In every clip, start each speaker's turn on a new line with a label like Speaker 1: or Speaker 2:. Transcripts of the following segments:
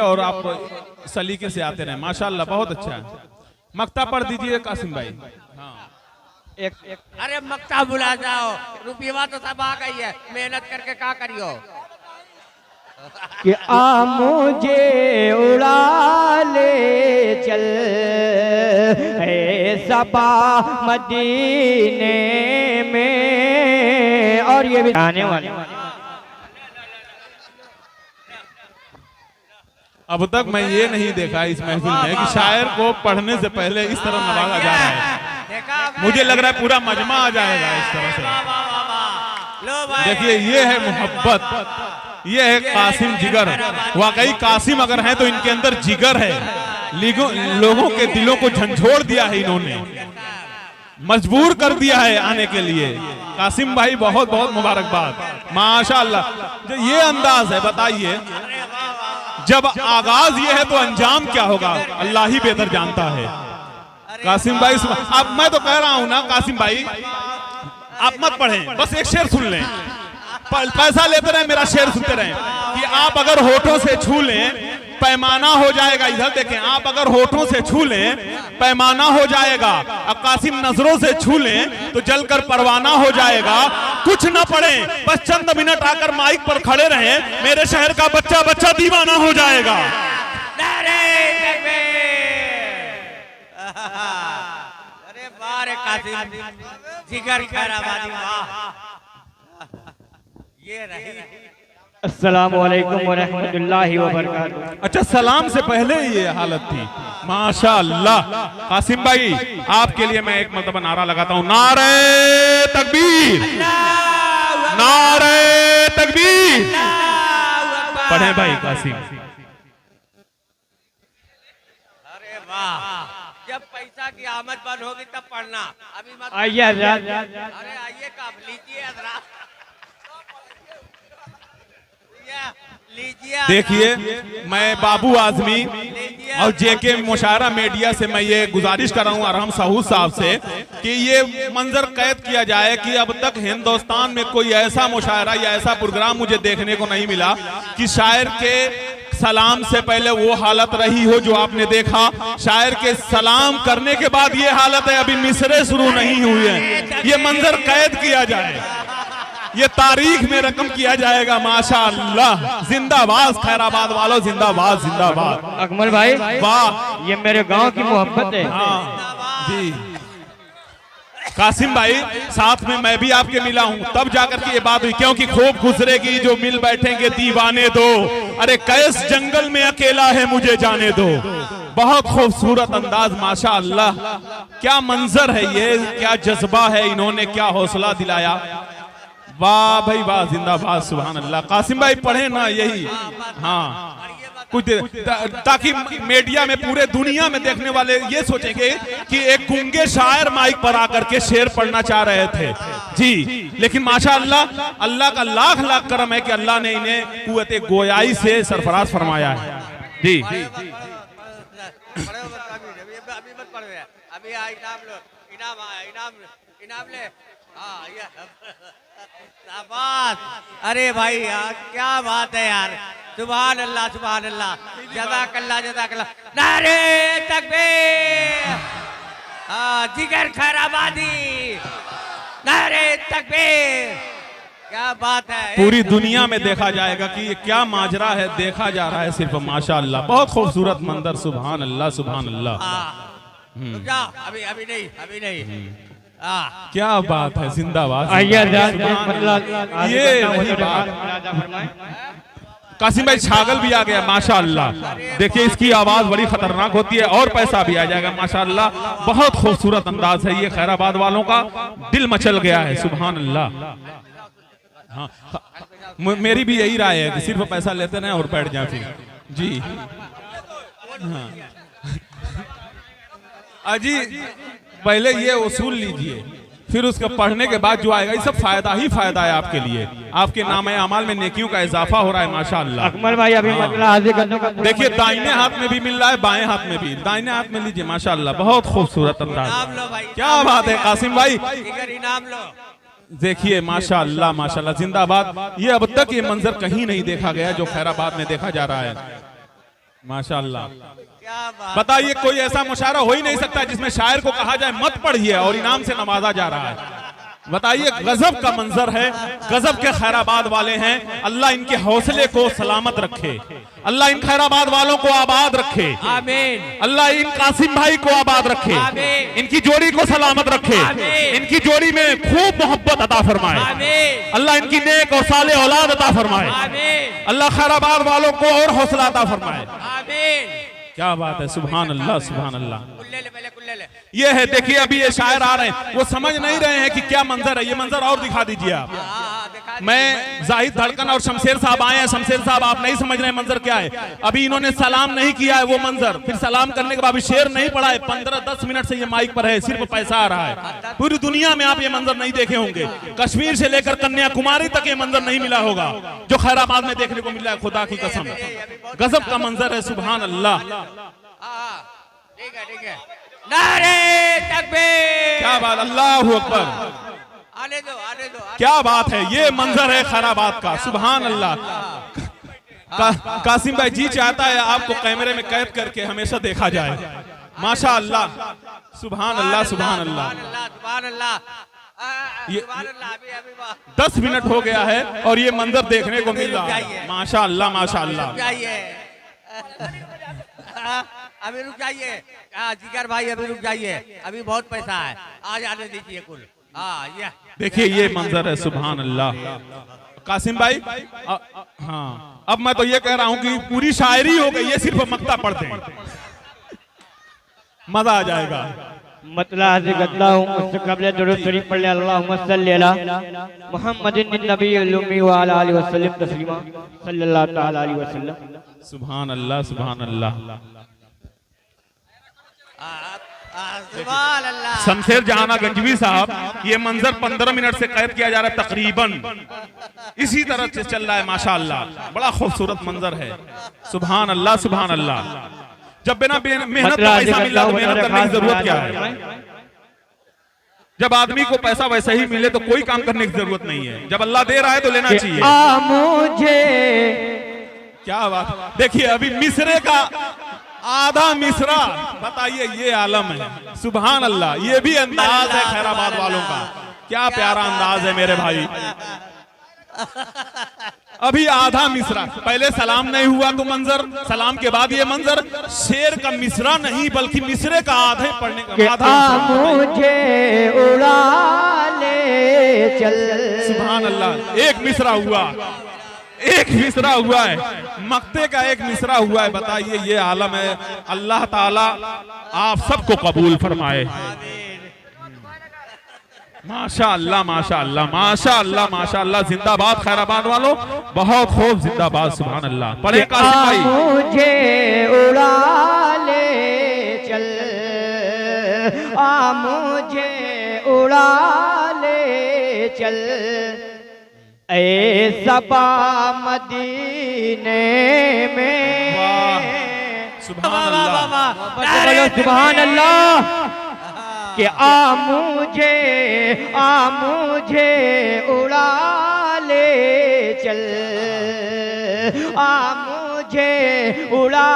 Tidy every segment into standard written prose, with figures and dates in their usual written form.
Speaker 1: और आप सलीके से आते रहे। माशाल्लाह बहुत अच्छा है। मक्ता पढ़ दीजिए कासिम भाई। हाँ
Speaker 2: अरे मक्ता बुला जाओ, रुपया तो सब आ गई है, मेहनत करके क्या करियो
Speaker 3: कि आ मुझे उड़ा ले चल ए सबा मदीने में। और ये भी आने वाले
Speaker 1: अब तक मैं ये नहीं देखा इस महफिल में कि शायर को पढ़ने से पहले इस तरह नवाजा जा रहा है। मुझे लग रहा है पूरा मजमा आ जाएगा इस तरह से। देखिए ये है मोहब्बत, ये है कासिम जिगर। वाकई कासिम अगर है तो इनके अंदर जिगर है। लोगों के दिलों को झंझोड़ दिया है इन्होंने, मजबूर कर दिया है आने के लिए। कासिम भाई बहुत बहुत मुबारकबाद माशाअल्लाह। जो ये अंदाज है, बताइए जब आगाज ये है तो अंजाम क्या होगा अल्लाह ही बेहतर जानता है। कासिम भाई अब मैं तो कह रहा हूं ना कासिम भाई, आप मत पढ़ें, बस एक शेर सुन लें, पैसा लेते रहे मेरा शेर सुनते रहे कि आप अगर होठों से छू लें पैमाना हो जाएगा। इधर देखें, आप अगर होठों से छू लें पैमाना हो जाएगा, अब कासिम नजरों से छू लें तो जलकर परवाना हो जाएगा। कुछ न पढ़े, बस चंद मिनट आकर माइक पर खड़े रहें, मेरे शहर का बच्चा बच्चा दीवाना हो जाएगा।
Speaker 2: अरे बारे कासिम जिगर खैराबादी, वाह ये रही।
Speaker 3: अस्सलामु अलैकुम व रहमतुल्लाहि व बरकातहू।
Speaker 1: अच्छा, सलाम से पहले ये हालत थी। माशाअल्लाह कासिम भाई, आपके लिए मैं एक मरतबा नारा लगाता हूं, नारे तकबीर, नारे तकबीर। पढ़े भाई कासिम।
Speaker 2: अरे वाह, जब पैसा की आमद बंद होगी तब पढ़ना, अभी मत।
Speaker 3: आइए हज़रात।
Speaker 2: अरे आइए, कब लीजिए हज़रात, लीजिए।
Speaker 1: देखिए मैं बाबू आजमी और जेके मुशायरा मीडिया से मैं ये गुजारिश कर रहा हूँ अरहम साहूद साहब से कि ये मंजर कैद किया जाए कि अब तक हिंदुस्तान में कोई ऐसा मुशायरा या ऐसा प्रोग्राम मुझे देखने को नहीं मिला कि शायर के सलाम से पहले वो हालत रही हो जो आपने देखा, शायर के सलाम करने के बाद ये हालत है, अभी मिसरे शुरू नहीं हुए हैं। ये मंजर कैद किया जाए, ये तारीख में रकम किया जाएगा। माशाअल्लाह, जिंदाबाद खैराबाद वालों, जिंदाबाद जिंदाबाद।
Speaker 3: अकमल भाई
Speaker 1: वाह,
Speaker 3: ये मेरे गांव की मोहब्बत है।
Speaker 1: हाँ जी कासिम भाई, साथ में मैं भी आपके मिला हूं तब जाकर के ये बात हुई, क्योंकि खूब गुजरेगी जो मिल बैठेंगे दीवाने दो। अरे कैस जंगल में अकेला है मुझे जाने दो। बहुत खूबसूरत अंदाज, माशाअल्लाह, क्या मंजर है ये, क्या जज्बा है, इन्होंने क्या हौसला दिलाया। वाह भाई वाह, जिंदाबाद, सुभान अल्लाह। कासिम भाई पढ़े ना यही, हाँ कुछ ताकि मीडिया में पूरे दुनिया में देखने वाले ये सोचेंगे कि एक गूंगे शायर माइक पर आकर के शेर पढ़ना चाह रहे थे जी। लेकिन माशाअल्लाह, अल्लाह का लाख लाख करम है कि अल्लाह ने इन्हें कुव्वते गोयाई से सरफराज फरमाया है जी।
Speaker 2: अभी इनाम ले। अरे भाई यार क्या बात है यार, सुभान अल्लाह सुभान अल्लाह, जज़ाकल्लाह जज़ाकल्लाह। नारे तकबीर, जिगर खैराबादी, नारे तकबीर, क्या बात है।
Speaker 1: पूरी दुनिया में देखा जाएगा कि ये क्या माजरा है, देखा जा रहा है सिर्फ। माशाअल्लाह, बहुत खूबसूरत मंजर, सुभान अल्लाह सुभान अल्लाह।
Speaker 2: अभी अभी नहीं, अभी नहीं।
Speaker 1: क्या बात है, जिंदाबाद। ये कासिम भाई छागल भी आ गया माशाअल्लाह। देखिए इसकी आवाज बड़ी खतरनाक होती है और पैसा भी आ जाएगा माशाअल्लाह। बहुत खूबसूरत अंदाज है ये, खैराबाद वालों का दिल मचल गया है, सुभान अल्लाह। हाँ, मेरी भी यही राय है कि सिर्फ पैसा लेते रहें और बैठ जाए फिर जी। हाँ अजी, पहले ये उसूल लीजिए, फिर उसका पढ़ने के बाद जो आएगा, ये सब फायदा ही फायदा है आपके लिए। आपके नाम अमाल में नेकियों का इजाफा हो रहा है माशाअल्लाह।
Speaker 3: अकमल भाई अभी
Speaker 1: देखिए दाहिने हाथ में भी मिल रहा है, बाएं हाथ में भी। दाहिने हाथ में लीजिए माशाअल्लाह, बहुत खूबसूरत अंदाज, क्या बात है कासिम भाई।
Speaker 2: इनाम लो।
Speaker 1: देखिए माशाअल्लाह माशाअल्लाह, जिंदाबाद। ये अब तक ये मंजर कहीं नहीं देखा गया जो खैराबाद में देखा जा रहा है। माशाअल्लाह।
Speaker 2: क्या बात।
Speaker 1: बताइए कोई ऐसा मुशायरा हो ही नहीं सकता जिसमें शायर को कहा जाए मत पढ़िए और इनाम से नवाजा जा रहा है। बताइए गजब का मंजर है, गजब के खैराबाद वाले हैं। अल्लाह इनके हौसले को सलामत रखे, अल्लाह इन खैराबाद वालों को आबाद रखे,
Speaker 2: आमीन।
Speaker 1: अल्लाह इन कासिम भाई को आबाद रखे,
Speaker 2: आमीन।
Speaker 1: इनकी जोड़ी को सलामत रखे,
Speaker 2: आमीन।
Speaker 1: इनकी जोड़ी में खूब मोहब्बत अता फरमाए,
Speaker 2: आमीन।
Speaker 1: अल्लाह इनकी नेक और साले औलाद अता फरमाए,
Speaker 2: आमीन।
Speaker 1: अल्लाह खैराबाद वालों को और हौसला अता फरमाए।
Speaker 2: आमीन।
Speaker 1: क्या बात है, सुभान अल्लाह सुभान अल्लाह।
Speaker 2: कुल्ले ले पहले, कुल्ले ले।
Speaker 1: ये है, देखिए अभी ये शायर आ रहे हैं, वो समझ नहीं रहे हैं कि क्या मंजर है। ये मंजर और दिखा दीजिए आप।
Speaker 2: दिखा दीजिए।
Speaker 1: मैं जाहिद धड़कन और शमशेर साहब आए हैं। शमशेर साहब आप नहीं समझ रहे मंजर क्या है। अभी इन्होंने सलाम नहीं किया है, वो मंजर, फिर सलाम करने के बाद अभी शेर नहीं पड़ा है। 15-10 मिनट से ये माइक पर है, सिर्फ पैसा आ रहा है। पूरी दुनिया में आप ये मंजर नहीं देखे होंगे। कश्मीर से लेकर कन्याकुमारी तक ये मंजर नहीं मिला होगा जो खैराबाद में देखने को मिला है। खुदा की कसम, गजब का मंजर है, सुभान अल्लाह।
Speaker 2: ठीक है, ठीक है। नारे तकबीर।
Speaker 1: क्या बात, अल्लाह अकबर।
Speaker 2: आने दो, आने दो।
Speaker 1: क्या बात है, ये मंजर है खैराबाद का, सुभान अल्लाह। कासिम भाई जी चाहता है आपको कैमरे में कैद करके हमेशा देखा जाए। माशा अल्लाह, सुभान अल्लाह सुभान अल्लाह।
Speaker 2: सुभान अल्लाह।
Speaker 1: ये-
Speaker 2: सुभान अल्लाह। अभी
Speaker 1: 10 मिनट हो गया है और ये मंजर देखने को मिल रहा है। माशा अल्लाह माशा अल्लाह।
Speaker 2: अभी रुक जाइए। जिगर भाई अभी रुक जाइए, अभी बहुत पैसा है, आ जाने दीजिए कुल। ये
Speaker 1: देखिए ये मंजर है, सुभान अल्लाह। कासिम भाई हाँ, अब मैं तो ये कह रहा हूँ कि पूरी शायरी हो गई, ये सिर्फ मक्ता पढ़ते हैं, मजा आ जाएगा।
Speaker 3: मतला से गद्दा हूँ मुझसे कबले दुरूद शरीफ पढ़ ले। अल्लाहुम्मा सल्ली अला मुहम्मदिन नबील उम्मी व अला आलिहि वसल्लम तस्लीमा सल्लल्लाहु तआला अलैहि वसल्लम।
Speaker 1: सुभान अल्लाह सुभान अल्लाह।
Speaker 2: सुभान अल्लाह।
Speaker 1: शमशेर जहाना गंजवी साहब, ये मंजर 15 मिनट से कैद किया जा रहा है तकरीबन, इसी तरह से चल रहा है। माशा अल्लाह, बड़ा खूबसूरत मंजर है, सुभान अल्लाह सुभान अल्लाह। जब बिना मेहनत का पैसा मिला तो मेहनत करने की जरूरत क्या है। जब आदमी को पैसा वैसे ही मिले तो कोई काम करने की जरूरत नहीं है। जब अल्लाह दे रहा है तो लेना चाहिए।
Speaker 3: मुझे
Speaker 1: क्या बात, देखिए अभी मिसरे का आधा मिसरा, बताइए ये आलम है, सुभान अल्लाह। ये भी अंदाज है खैराबाद वालों का, क्या प्यारा अंदाज है मेरे भाई। अभी आधा मिसरा, पहले सलाम नहीं हुआ तो मंजर, सलाम के बाद ये मंजर। शेर का मिसरा नहीं बल्कि मिसरे का आधे पढ़ने का आधा
Speaker 3: मुझे उड़ा ले चल।
Speaker 1: सुभान अल्लाह। एक मिसरा हुआ, एक मिसरा हुआ है, मक्ते का एक मिसरा हुआ है। बताइए ये आलम है। अल्लाह ताला आप सबको कबूल फरमाए। माशा अल्लाह माशा अल्लाह माशा अल्लाह माशा अल्लाह। जिंदाबाद खैराबाद वालों, बहुत खूब जिंदाबाद, सुभान अल्लाह। पढ़े कासिम भाई।
Speaker 3: मुझे उड़ा ले चल, मुझे उड़ा ले चल, ऐ सबा मदीने में।
Speaker 1: सुभान अल्लाह
Speaker 3: सुभान अल्लाह। कि मुझे उड़ा ले चल, मुझे उड़ा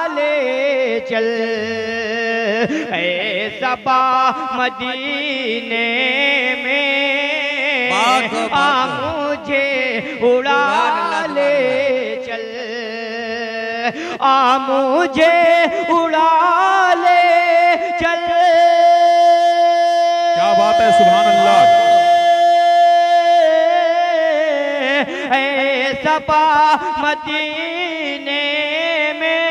Speaker 3: ले चल, ऐ सबा मदीने में। मुझे उड़ा ले चल, मुझे उड़ा ले चल।
Speaker 1: क्या बात है, सुभान अल्लाह।
Speaker 3: ऐ सबा मदीने में,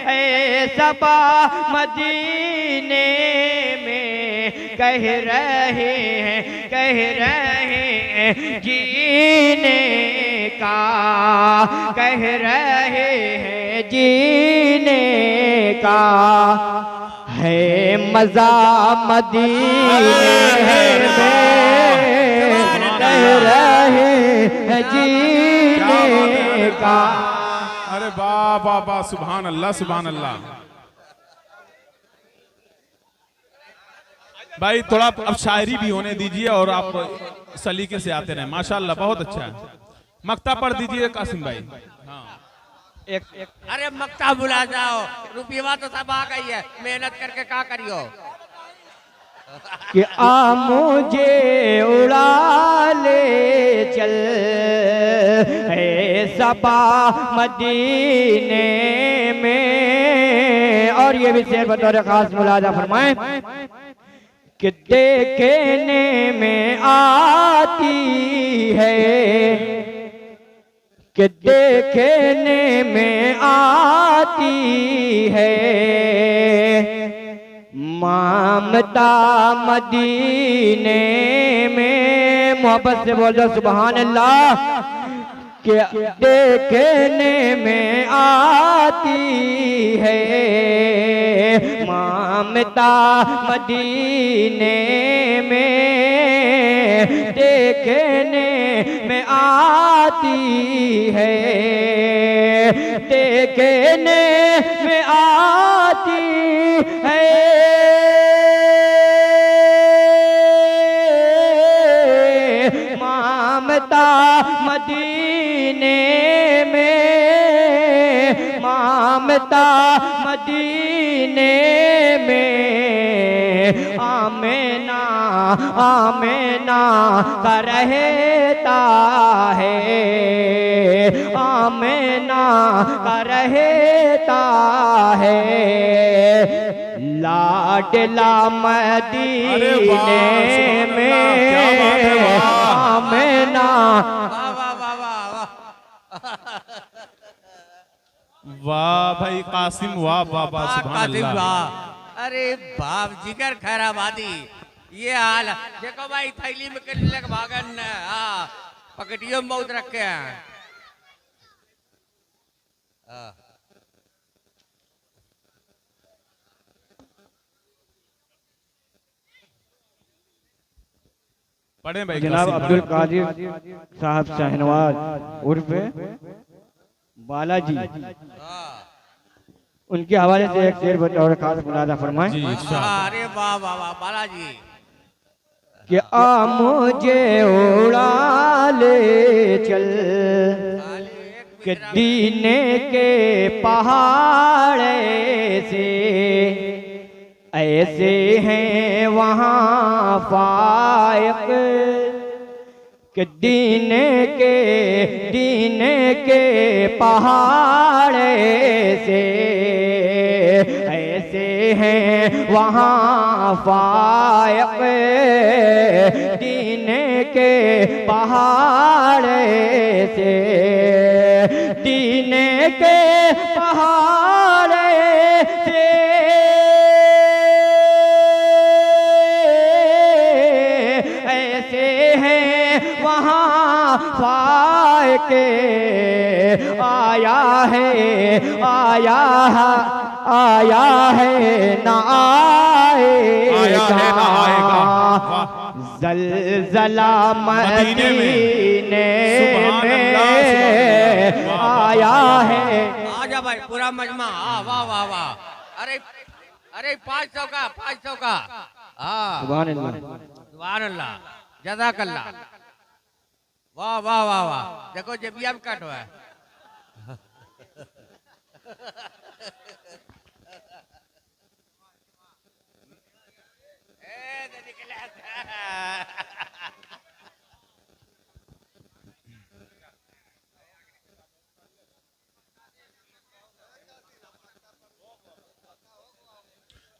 Speaker 3: ऐ सबा मदीने में। कह रहे हैं जीने का, कह रहे हैं जीने का। है मजा मदीने में, कह रहे हैं जीने का।
Speaker 1: अरे वाह वाह वाह, सुभान अल्लाह सुभान अल्लाह। भाई थोड़ा अब शायरी भी होने दीजिए और आप सलीके से आते रहे। माशाअल्लाह बहुत अच्छा है। मक्ता पढ़ दीजिए कासिम भाई। हाँ
Speaker 2: अरे मक्ता बुला जाओ, रुपया तो सब आ गई है, मेहनत करके क्या करियो।
Speaker 3: कि आ मुझे उड़ा ले चल है सबा मदीने में। और ये भी शेर बतौर खास मुलाजा फरमाए कि देखने में आती है, कि देखने में आती है ममता मदीने में। मोहब्बत से बोल दो सुभान अल्लाह। कि देखने में आती है ममता मदीने में, देखने में आती है, देखने में आती है ममता मदीने में, ममता मदीने में। आमेना आमेना का रहता है, आमेना का रहता है लाडला मदीने में। आमेना
Speaker 2: वाह वाह वाह वाह वाह।
Speaker 1: वाह भाई कासिम, वाह वाह वाह, सुभान
Speaker 2: कासिम
Speaker 1: अल्लाह।
Speaker 2: वाह। अरे बाप जिगर खैराबादी, ये हाल देखो भाई, थैली में कर लग भागन। हाँ, पकड़ियो में बहुत रखे हैं।
Speaker 1: पढ़े भाई
Speaker 3: जनाब
Speaker 1: कासिम
Speaker 3: अब्दुल
Speaker 1: भाई।
Speaker 3: कादिर साहब शाहनवाज उर्फ बालाजी, उनके हवाले से एक शेर बतौर खास मुलाजा फरमाएं
Speaker 1: जी इरशाद।
Speaker 2: अरे वाह वाह वाह बालाजी।
Speaker 3: कि आ मुझे उड़ा ले चल कि दीने के पहाड़ से ऐसे हैं वहाँ फायक, कि दीने के पहाड़ से ऐसे हैं वहाँ फायक, दीने के पहाड़ से, दीने के पहाड़ से ऐसे हैं वहाँ फायक। आया है ना आएगा जलजला मदीने में आया है।
Speaker 2: आजा भाई पूरा मजमा। वाह वाह वाह। अरे अरे 500 का 500 का। हाँ
Speaker 3: सुभान अल्लाह
Speaker 2: सुभान अल्लाह, जज़ाकल्लाह। वाह वाह वाह वाह। देखो जब भी कट हुआ है।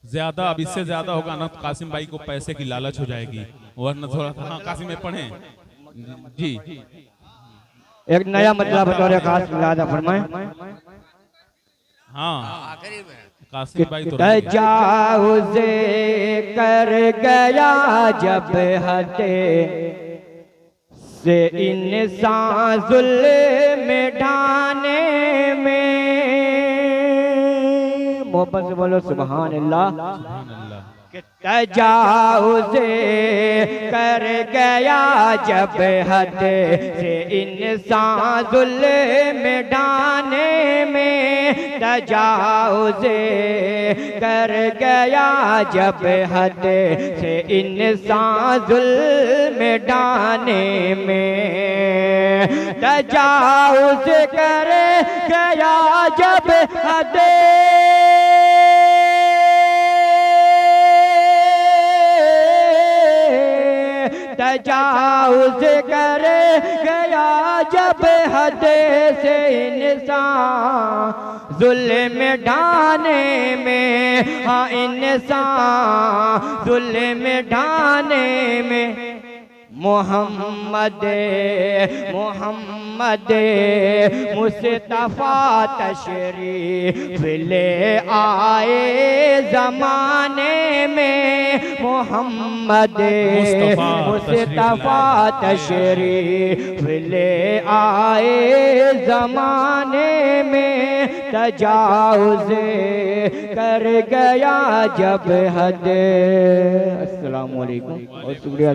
Speaker 1: ज्यादा, अब इससे ज्यादा होगा ना तो कासिम भाई को पैसे की लालच हो जाएगी, वरना थोड़ा सा। हाँ कासिम में पढ़े जी।
Speaker 3: एक नया मतलब बतौर खास मुलाजा फरमाएं।
Speaker 1: हाँ
Speaker 2: आखिरी में
Speaker 1: कासिम भाई तो रह गए।
Speaker 3: तजाउज़े कर गया जब हटे से इंसान ज़ुल्म ढाने में। मोहब्बत से बोलो सुभान अल्लाह।
Speaker 1: सुभान अल्लाह।
Speaker 3: तजाउज़ कर गया जब हद से इंसान ज़ुल्म ढाने में, तजाउज़ कर गया जब हद से इंसान ज़ुल्म ढाने में, तजाउज़ कर गया जब हद तजाउज़ कर गया जब हद से इंसान ज़ुल्म ढाने में, हाँ इंसान ज़ुल्म ढाने में। मोहम्मद मोहम्मद मुस्तफ़ा तशरीफ़ ले आए ज़माने में, मोहम्मद मुस्तफ़ा तशरीफ़ ले आए ज़माने में, तजाउज़ कर गया जब हद। अस्सलामु अलैकुम और शुक्रिया।